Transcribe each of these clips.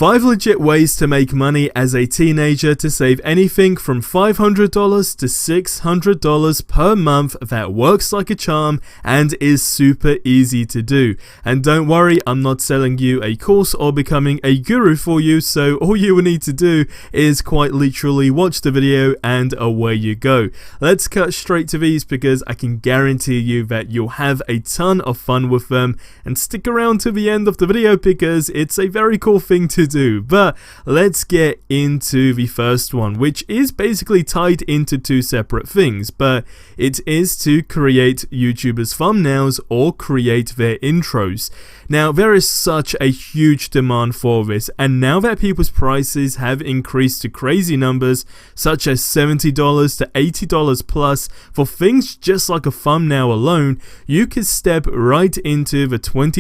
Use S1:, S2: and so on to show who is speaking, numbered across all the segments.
S1: 5 legit ways to make money as a teenager to save anything from $500 to $600 per month that works like a charm and is super easy to do. And don't worry, I'm not selling you a course or becoming a guru for you, so all you will need to do is quite literally watch the video and away you go. Let's cut straight to these because I can guarantee you that you'll have a ton of fun with them, and stick around to the end of the video because it's a very cool thing to do. But let's get into the first one, which is basically tied into two separate things, but it is to create YouTubers' thumbnails or create their intros. Now, there is such a huge demand for this, and now that people's prices have increased to crazy numbers, such as $70 to $80 plus for things just like a thumbnail alone, you can step right into the $20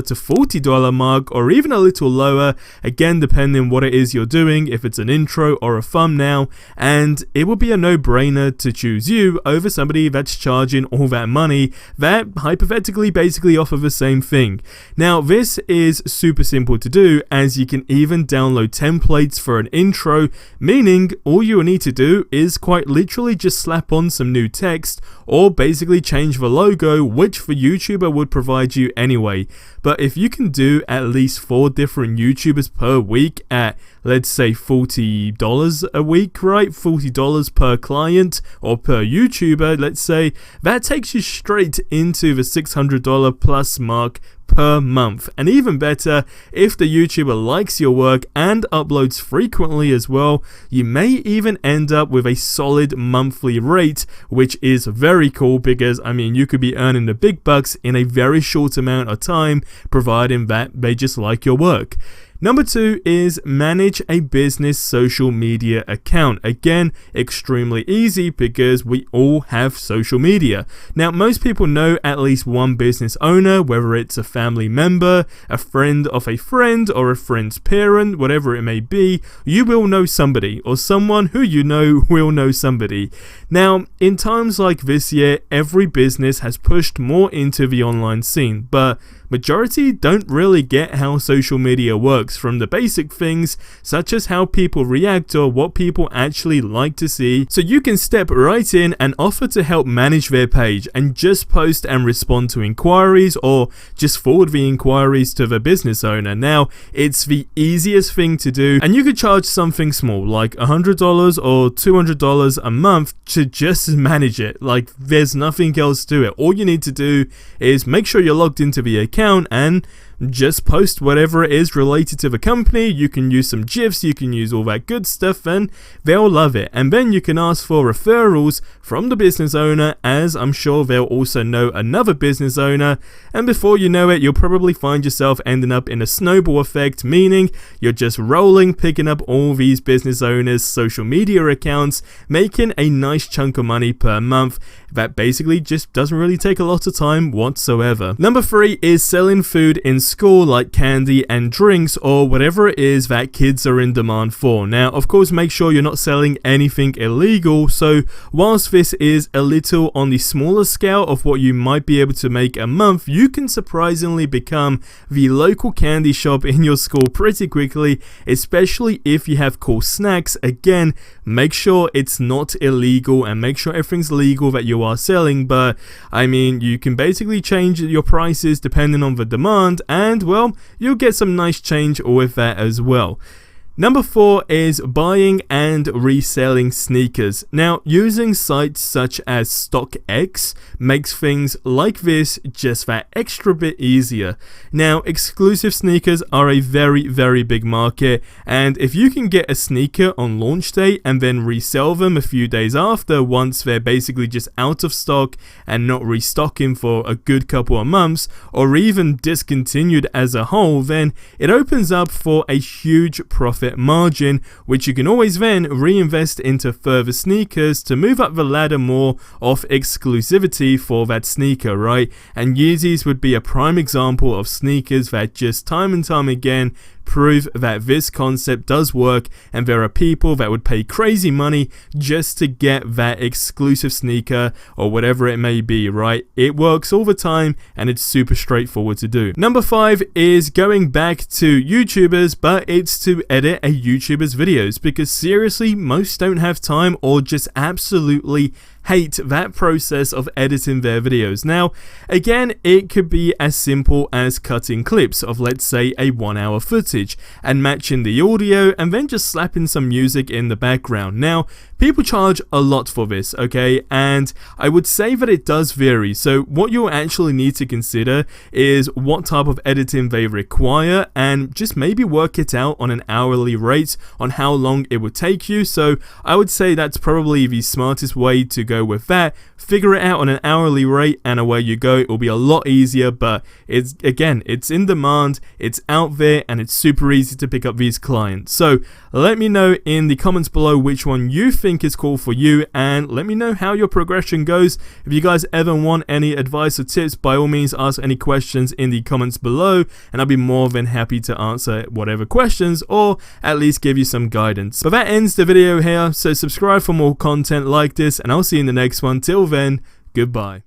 S1: to $40 mark, or even a little lower, again depending what it is you're doing, if it's an intro or a thumbnail, and it will be a no-brainer to choose you over somebody that's charging all that money that hypothetically basically offer the same thing. Now, this is super simple to do, as you can even download templates for an intro, meaning all you will need to do is quite literally just slap on some new text or basically change the logo, which the YouTuber would provide you anyway. But if you can do at least 4 different YouTubers per week at, let's say, $40 a week, right? $40 per client or per YouTuber, let's say, that takes you straight into the $600 plus mark per month. And even better, if the YouTuber likes your work and uploads frequently as well, you may even end up with a solid monthly rate, which is very cool because, I mean, you could be earning the big bucks in a very short amount of time, providing that they just like your work. Number 2 is manage a business social media account. Again, extremely easy because we all have social media. Now, most people know at least one business owner, whether it's a family member, a friend of a friend, or a friend's parent, whatever it may be, you will know somebody, or someone who you know will know somebody. Now, in times like this year, every business has pushed more into the online scene, but majority don't really get how social media works, from the basic things such as how people react or what people actually like to see. So you can step right in and offer to help manage their page and just post and respond to inquiries, or just forward the inquiries to the business owner. Now, it's the easiest thing to do, and you could charge something small like $100 or $200 a month to just manage it. Like, there's nothing else to it. All you need to do is make sure you're logged into the account and just post whatever it is related to the company. You can use some GIFs, you can use all that good stuff, and they'll love it. And then you can ask for referrals from the business owner, as I'm sure they'll also know another business owner, and before you know it, you'll probably find yourself ending up in a snowball effect, meaning you're just rolling, picking up all these business owners' social media accounts, making a nice chunk of money per month that basically just doesn't really take a lot of time whatsoever. Number 3 is selling food in school, like candy and drinks, or whatever it is that kids are in demand for. Now, of course, make sure you're not selling anything illegal. So whilst this is a little on the smaller scale of what you might be able to make a month, you can surprisingly become the local candy shop in your school pretty quickly, especially if you have cool snacks. Again, make sure it's not illegal and make sure everything's legal that you are selling. But I mean, you can basically change your prices depending on the demand, and well, you'll get some nice change with that as well. Number 4 is buying and reselling sneakers. Now, using sites such as StockX makes things like this just that extra bit easier. Now, exclusive sneakers are a very, very big market, and if you can get a sneaker on launch day and then resell them a few days after, once they're basically just out of stock and not restocking for a good couple of months, or even discontinued as a whole, then it opens up for a huge profit margin, which you can always then reinvest into further sneakers to move up the ladder more of exclusivity for that sneaker, right? And Yeezys would be a prime example of sneakers that just time and time again proof that this concept does work, and there are people that would pay crazy money just to get that exclusive sneaker or whatever it may be, right? It works all the time and it's super straightforward to do. Number 5 is going back to YouTubers, but it's to edit a YouTuber's videos, because seriously, most don't have time or just absolutely hate that process of editing their videos. Now, again, it could be as simple as cutting clips of, let's say, a 1 hour footage and matching the audio and then just slapping some music in the background. Now, people charge a lot for this, okay, and I would say that it does vary. So what you'll actually need to consider is what type of editing they require, and just maybe work it out on an hourly rate on how long it would take you. So I would say that's probably the smartest way to go with that. Figure it out on an hourly rate and away you go. It will be a lot easier, but it's in demand, it's out there, and it's super easy to pick up these clients. So let me know in the comments below which one you think is cool for you, and let me know how your progression goes. If you guys ever want any advice or tips, by all means ask any questions in the comments below, and I'll be more than happy to answer whatever questions or at least give you some guidance. But that ends the video here, so subscribe for more content like this, and I'll see you in the next one. Till then, goodbye.